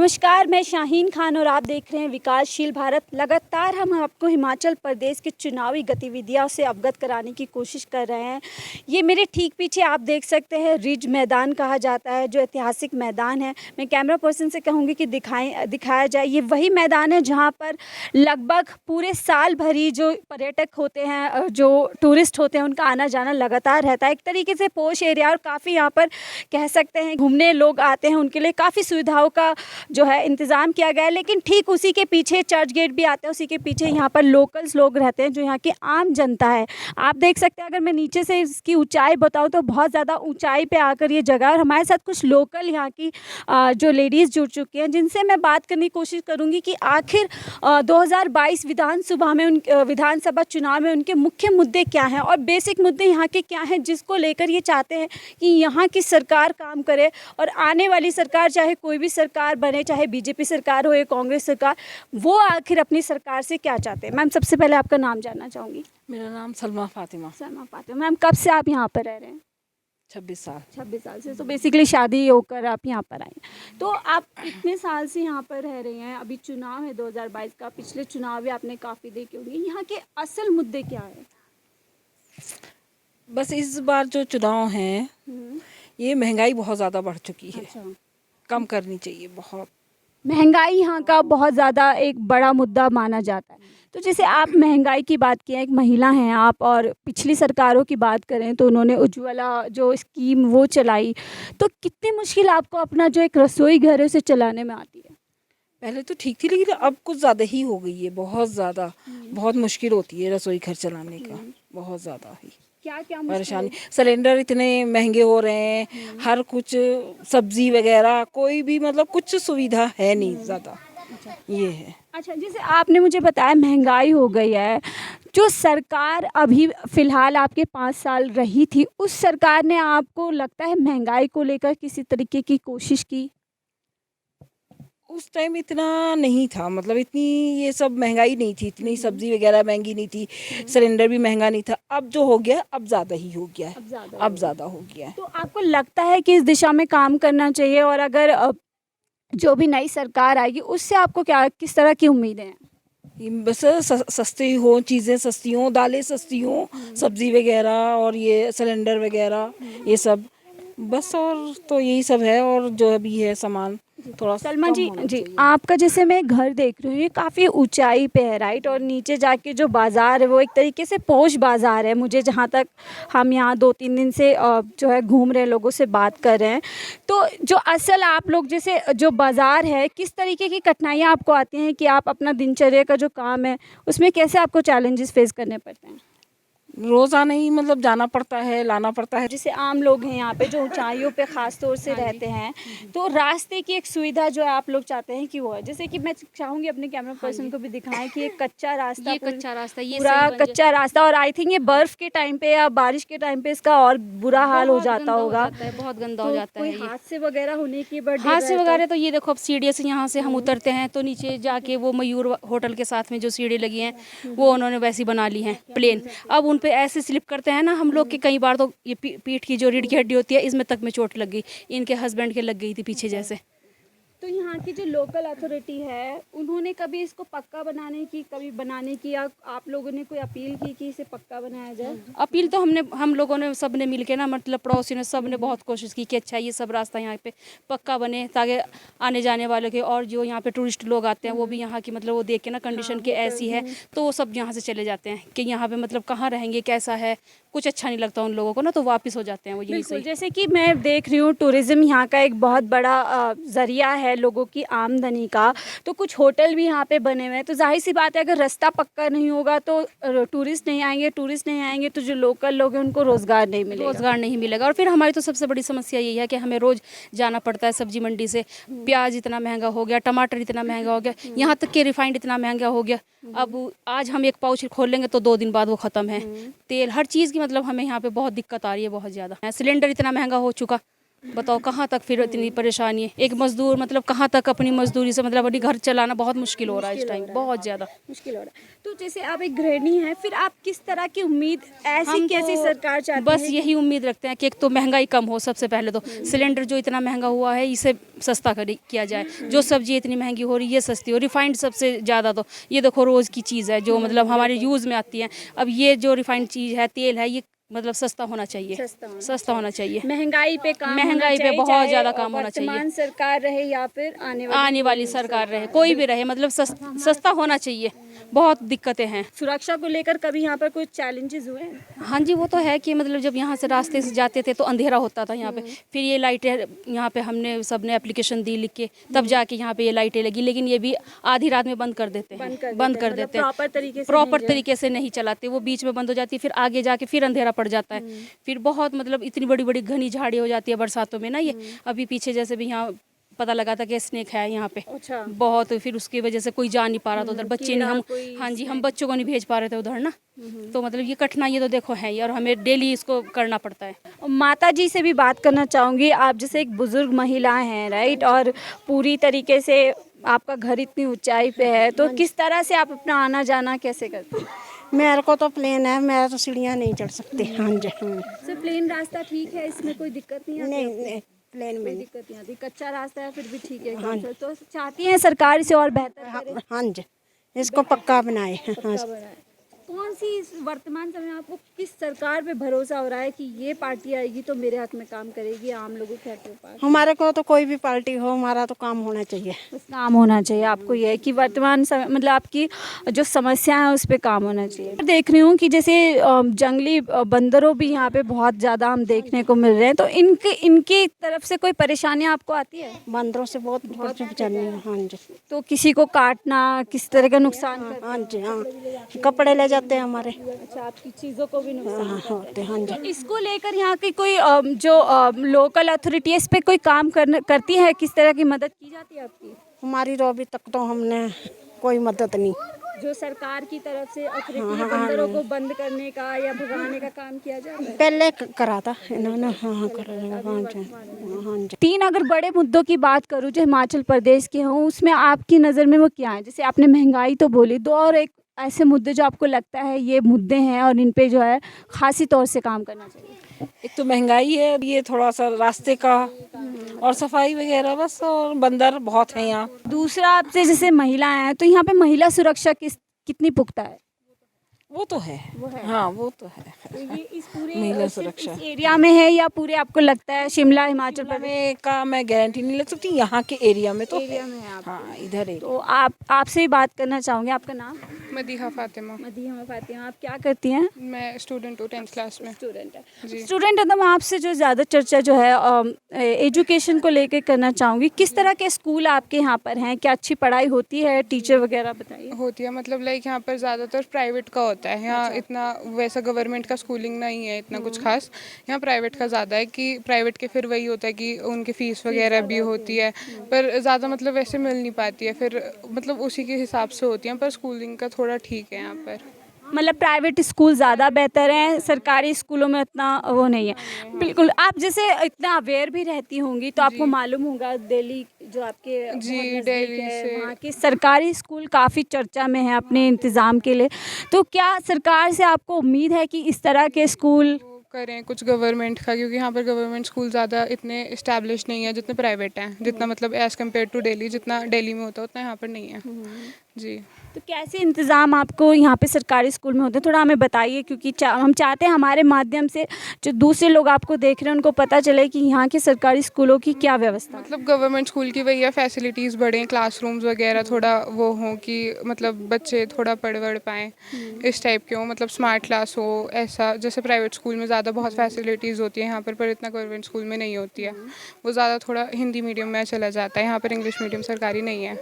नमस्कार, मैं शाहीन खान और आप देख रहे हैं विकासशील भारत। लगातार हम आपको हिमाचल प्रदेश की चुनावी गतिविधियों से अवगत कराने की कोशिश कर रहे हैं। ये मेरे ठीक पीछे आप देख सकते हैं, रिज मैदान कहा जाता है, जो ऐतिहासिक मैदान है। मैं कैमरा पर्सन से कहूँगी कि दिखाया जाए। ये वही मैदान है जहाँ पर लगभग पूरे साल भरी जो पर्यटक होते हैं, जो टूरिस्ट होते हैं, उनका आना जाना लगातार रहता है। एक तरीके से पोश एरिया और काफ़ी यहाँ पर कह सकते हैं घूमने लोग आते हैं, उनके लिए काफ़ी सुविधाओं का जो है इंतज़ाम किया गया है। लेकिन ठीक उसी के पीछे चर्च गेट भी आता है, उसी के पीछे यहाँ पर लोकल्स लोग रहते हैं, जो यहाँ की आम जनता है। आप देख सकते हैं, अगर मैं नीचे से इसकी ऊंचाई बताऊँ तो बहुत ज़्यादा ऊंचाई पे आकर ये जगह, और हमारे साथ कुछ लोकल यहाँ की जो लेडीज़ जुड़ चुकी हैं, जिनसे मैं बात करने की कोशिश करूँगी कि आखिर 2022 विधानसभा चुनाव में उनके मुख्य मुद्दे क्या हैं और बेसिक मुद्दे यहाँ के क्या हैं, जिसको लेकर ये चाहते हैं कि यहाँ की सरकार काम करे और आने वाली सरकार, चाहे कोई भी सरकार बने, चाहे बीजेपी सरकार हो या कांग्रेस सरकार, वो आखिर अपनी सरकार से क्या चाहते हैं। मैम, सबसे पहले आपका नाम जानना चाहूँगी। मेरा नाम सलमा फातिमा। मैम, कब से आप यहाँ पर रह रहे हैं? 26 साल। 26 साल से। तो बेसिकली शादी होकर आप यहाँ पर आए। तो आप इतने साल से यहाँ पर रह रहे हैं, अभी चुनाव है 2022 का, पिछले चुनाव भी आपने काफ़ी देखे होंगे। यहाँ के असल मुद्दे क्या है? बस इस बार जो चुनाव हैं, ये महंगाई बहुत ज़्यादा बढ़ चुकी है। अच्छा। कम करनी चाहिए। बहुत महंगाई यहाँ का बहुत ज़्यादा एक बड़ा मुद्दा माना जाता है। तो जैसे आप महंगाई की बात की, एक महिला हैं आप, और पिछली सरकारों की बात करें तो उन्होंने उज्ज्वला जो स्कीम वो चलाई, तो कितनी मुश्किल आपको अपना जो एक रसोई घर है उसे चलाने में आती है? पहले तो ठीक थी, लेकिन अब कुछ ज़्यादा ही हो गई है। बहुत ज़्यादा, बहुत मुश्किल होती है रसोई घर चलाने का। बहुत ज़्यादा ही क्या क्या परेशानी। सिलेंडर इतने महंगे हो रहे हैं, हर कुछ सब्जी वगैरह कोई भी मतलब कुछ सुविधा है नहीं ज़्यादा। ये है। अच्छा, जैसे आपने मुझे बताया महंगाई हो गई है, जो सरकार अभी फ़िलहाल आपके 5 साल रही थी, उस सरकार ने आपको लगता है महंगाई को लेकर किसी तरीके की कोशिश की? उस टाइम इतना नहीं था, मतलब इतनी ये सब महंगाई नहीं थी, इतनी सब्जी वगैरह महंगी नहीं थी, सिलेंडर भी महंगा नहीं था। अब जो हो गया, अब ज़्यादा ही हो गया है। अब ज़्यादा हो गया है। तो आपको लगता है कि इस दिशा में काम करना चाहिए, और अगर जो भी नई सरकार आएगी उससे आपको क्या, किस तरह की उम्मीदें हैं? बस सस्ती हो, चीज़ें सस्ती हों, दालें सस्ती हों, सब्जी वगैरह और ये सिलेंडर वगैरह, ये सब बस। और तो यही सब है, और जो भी है सामान थोड़ा सलमा कम जी, होना चाहिए। आपका जैसे मैं घर देख रही हूँ, ये काफ़ी ऊंचाई पे है, राइट? और नीचे जाके जो बाज़ार है वो एक तरीके से पोश बाज़ार है, मुझे जहाँ तक, हम यहाँ 2-3 दिन से जो है घूम रहे हैं, लोगों से बात कर रहे हैं। तो जो असल आप लोग जैसे जो बाज़ार है, किस तरीके की कठिनाइयाँ आपको आती हैं कि आप अपना दिनचर्या का जो काम है उसमें कैसे आपको चैलेंजेस फेस करने पड़ते हैं? रोज़ाना ही मतलब जाना पड़ता है, लाना पड़ता है। जैसे आम लोग हैं यहाँ पे जो ऊंचाइयों पे ख़ास तौर से रहते हैं, तो रास्ते की एक सुविधा जो है आप लोग चाहते हैं कि वो है, जैसे कि मैं चाहूँगी अपने कैमरा पर्सन को भी दिखाएं कि एक कच्चा रास्ता, ये कच्चा रास्ता, ये पूरा कच्चा रास्ता, और आई थिंक ये बर्फ़ के टाइम पे या बारिश के टाइम पे इसका और बुरा हाल हो जाता होगा। बहुत गंदा हो जाता है। ये हादसे वगैरह होने की हादसे वगैरह तो ये देखो, अब सीढ़ी से यहाँ से हम उतरते हैं तो नीचे जाके वो मयूर होटल के साथ में जो सीढ़ी लगी हैं, वो उन्होंने वैसी बना ली हैं प्लेन। अब उन पे ऐसे स्लिप करते हैं ना हम लोग के, कई बार तो ये पीठ की जो रीढ़ की हड्डी होती है, इसमें तक में चोट लग गई। इनके हस्बैंड के लग गई थी पीछे जैसे। तो यहाँ की जो लोकल अथॉरिटी है, उन्होंने कभी इसको पक्का बनाने की या आप लोगों ने कोई अपील की कि इसे पक्का बनाया जाए? अपील तो हम लोगों ने सब ने मिल के ना, मतलब पड़ोसी ने, सब ने बहुत कोशिश की कि अच्छा ये सब रास्ता यहाँ पे पक्का बने, ताकि आने जाने वालों के और जो यहाँ पे टूरिस्ट लोग आते हैं वो भी यहाँ की मतलब वो देख के ना कंडीशन की ऐसी है, तो वो सब यहाँ से चले जाते हैं कि यहाँ पे मतलब कहाँ रहेंगे, कैसा है, कुछ अच्छा नहीं लगता उन लोगों को ना, तो वापस हो जाते हैं वो यहीं से। जैसे कि मैं देख रही हूँ, टूरिज़्म यहाँ का एक बहुत बड़ा ज़रिया है लोगों की आमदनी का, तो कुछ होटल भी यहाँ पे बने हुए हैं। तो जाहिर सी बात है, अगर रास्ता पक्का नहीं होगा तो टूरिस्ट नहीं आएंगे तो जो लोकल लोग हैं उनको रोज़गार नहीं मिलेगा। और फिर हमारी तो सबसे बड़ी समस्या यही है कि हमें रोज़ जाना पड़ता है सब्जी मंडी से। प्याज इतना महंगा हो गया, टमाटर इतना महंगा हो गया, यहाँ तक कि रिफाइंड इतना महंगा हो गया। अब आज हम एक पाउच खोल लेंगे तो 2 दिन बाद वो ख़त्म है। तेल, हर चीज़ की मतलब हमें यहाँ पे बहुत दिक्कत आ रही है, बहुत ज़्यादा। सिलेंडर इतना महंगा हो चुका, बताओ कहाँ तक फिर इतनी परेशानी है। एक मजदूर मतलब कहाँ तक अपनी मजदूरी से मतलब अपनी घर चलाना बहुत मुश्किल हो रहा है इस टाइम, बहुत ज़्यादा मुश्किल हो रहा है। तो जैसे आप एक गृहिणी हैं, फिर आप किस तरह की उम्मीद ऐसी हम कैसी तो सरकार चाहती बस है? यही उम्मीद रखते हैं कि एक तो महंगाई कम हो, सबसे पहले तो सिलेंडर जो इतना महंगा हुआ है इसे सस्ता किया जाए। जो सब्जी इतनी महंगी हो रही है ये सस्ती हो, रिफाइंड सबसे ज़्यादा तो ये देखो रोज़ की चीज़ है जो मतलब हमारे यूज़ में आती है। अब ये जो रिफाइंड चीज़ है, तेल है, ये मतलब सस्ता होना चाहिए, सस्ता होना चाहिए। महंगाई पे काम महंगाई पे होना चाहिए, बहुत चाहे ज़्यादा काम होना चाहिए। वर्तमान सरकार रहे या फिर आने वाली सरकार रहे, कोई भी रहे, मतलब सस्ता होना चाहिए। बहुत दिक्कतें हैं। सुरक्षा को लेकर कभी यहाँ पर कुछ चैलेंजेस हुए हैं? हाँ जी, वो तो है कि मतलब जब यहाँ से रास्ते से जाते थे तो अंधेरा होता था यहाँ पे, फिर ये लाइटें यहाँ पे हमने सबने एप्लीकेशन दी लिख के, तब जाके यहाँ पे ये लाइटें लगी, लेकिन ये भी आधी रात में बंद कर देते हैं, बंद कर देते हैं, प्रॉपर तरीके से नहीं चलाते, वो बीच में बंद हो जाती है, फिर आगे जाके फिर अंधेरा पड़ जाता है, फिर बहुत मतलब इतनी बड़ी बड़ी घनी झाड़ी हो जाती है बरसातों में ना। ये अभी पीछे जैसे भी यहाँ पता लगा था कि स्नेक है यहाँ पे, अच्छा। बहुत, फिर उसकी वजह से कोई जा नहीं पा रहा था उधर, बच्चे नहीं, हम हाँ जी हम बच्चों को नहीं भेज पा रहे थे उधर ना। तो मतलब ये कठिनाई तो देखो है ही, और हमें डेली इसको करना पड़ता है। माता जी से भी बात करना चाहूँगी। आप जैसे एक बुजुर्ग महिला हैं, राइट, और पूरी तरीके से आपका घर इतनी ऊंचाई पे है, तो किस तरह से आप अपना आना जाना कैसे करते हैं? मेरे को तो प्लेन है, मैं तो सीढ़ियाँ नहीं चढ़ सकती। हाँ जी। सर प्लेन रास्ता ठीक है, इसमें कोई दिक्कत नहीं आती? नहीं नहीं, प्लेन में कोई नहीं। दिक्कत नहीं आती, कच्चा रास्ता है फिर भी ठीक है एकदम से। तो चाहती हैं सरकार इसे और बेहतर करे? हाँ जी, इसको पक्का बनाए। हाँ पक्का बनाए। कौन सी इस वर्तमान समय में आपको किस सरकार पे भरोसा हो रहा है कि ये पार्टी आएगी तो मेरे हक में काम करेगी, आम लोगों के हक में पास? हमारे को तो कोई भी पार्टी हो, हमारा तो काम होना चाहिए। बस काम होना चाहिए आपको, ये है कि वर्तमान समय मतलब आपकी जो समस्या है उस पर काम होना चाहिए। देख रही हूँ कि जैसे जंगली बंदरों भी यहाँ पे बहुत ज़्यादा हम देखने को मिल रहे हैं, तो इनकी तरफ से कोई परेशानी आपको आती है? बंदरों से बहुत परेशानी है। हाँ जी। तो किसी को काटना, किस तरह का नुकसान करते हाँ जी। हाँ, कपड़े ले जाते हैं हमारे। हैं? अच्छा, आपकी चीज़ों को भी नुकसान हाँ होते हैं। हाँ जी। इसको लेकर यहाँ की कोई जो लोकल अथॉरिटी है इस पे कोई काम करती है? किस तरह की मदद की जाती है आपकी? हमारी तो अभी तक तो हमने कोई मदद नहीं। जो सरकार की तरफ से अथॉरिटी है, बंदरों को बंद करने का या भगाने का काम किया जाता है? पहले करा था इन्होंने। हाँ हाँ करा। हाँ जी। हाँ जी। 3 अगर बड़े मुद्दों की बात करूँ जो हिमाचल प्रदेश के हों, उसमें आपकी नज़र में वो क्या है? जैसे आपने महंगाई तो बोली, 2 और एक ऐसे मुद्दे जो आपको लगता है ये मुद्दे हैं और इन पे जो है खासी तौर से काम करना चाहिए? एक तो महंगाई है, ये थोड़ा सा रास्ते का, और सफाई वगैरह बस, और बंदर बहुत हैं यहाँ। दूसरा, आपसे जैसे महिला हैं तो यहाँ पे महिला सुरक्षा कितनी पुख्ता है? वो तो है, हाँ वो तो है। तो ये इस पूरे महिला सिर्फ सुरक्षा इस एरिया में है या पूरे आपको लगता है शिमला हिमाचल प्रदेश में का मैं गारंटी नहीं लग सकती, यहाँ के एरिया में तो एरिया में है आप? हाँ इधर है। तो आपसे ही बात करना चाहूँगी। आपका नाम? मदीहा फातिमा। मदीहा फातिमा। आप क्या करती हैं? मैं स्टूडेंट हूँ 10th क्लास में। स्टूडेंट है। जी। स्टूडेंट है तो मैं आपसे जो ज़्यादा चर्चा जो है एजुकेशन को लेकर करना चाहूँगी। किस तरह के स्कूल आपके यहाँ पर हैं? क्या अच्छी पढ़ाई होती है? टीचर वगैरह बताइए। होती है, मतलब लाइक यहाँ पर ज़्यादातर प्राइवेट का होता है, यहाँ इतना वैसा गवर्नमेंट का स्कूलिंग नहीं है इतना कुछ खास, यहाँ प्राइवेट का ज़्यादा है कि प्राइवेट के फिर वही होता है कि उनकी फ़ीस वगैरह भी होती है, पर ज़्यादा मतलब वैसे मिल नहीं पाती है, फिर मतलब उसी के हिसाब से होती है, पर स्कूलिंग का थोड़ा ठीक है यहाँ पर। मतलब प्राइवेट स्कूल ज़्यादा बेहतर हैं, सरकारी स्कूलों में इतना वो नहीं है। बिल्कुल। आप जैसे इतना अवेयर भी रहती होंगी तो आपको मालूम होगा दिल्ली जो आपके जी, बहुत नज़दीक दिल्ली है, से। वहाँ के सरकारी स्कूल काफ़ी चर्चा में है अपने इंतज़ाम के लिए। तो क्या सरकार से आपको उम्मीद है कि इस तरह के स्कूल करें कुछ गवर्नमेंट का, क्योंकि यहाँ पर गवर्नमेंट स्कूल ज़्यादा इतने इस्टेब्लिश नहीं है जितने प्राइवेट हैं, जितना मतलब एज़ कम्पेयर टू दिल्ली, जितना दिल्ली में होता है उतना यहाँ पर नहीं है। जी। तो कैसे इंतज़ाम आपको यहाँ पे सरकारी स्कूल में होते हैं, थोड़ा हमें बताइए, क्योंकि हम चाहते हैं हमारे माध्यम से जो दूसरे लोग आपको देख रहे हैं उनको पता चले कि यहाँ के सरकारी स्कूलों की क्या व्यवस्था है। मतलब गवर्नमेंट स्कूल की वही है, फैसिलिटीज़ बढ़ें, क्लासरूम्स वगैरह थोड़ा वो हों कि मतलब बच्चे थोड़ा पढ़ पाएँ, इस टाइप के हो, मतलब स्मार्ट क्लास हो, ऐसा जैसे प्राइवेट स्कूल में ज़्यादा बहुत फैसिलिटीज़ होती है यहाँ पर इतना गवर्नमेंट स्कूल में नहीं होती है। वो ज़्यादा थोड़ा हिंदी मीडियम में चला जाता है, यहाँ पर इंग्लिश मीडियम सरकारी नहीं है।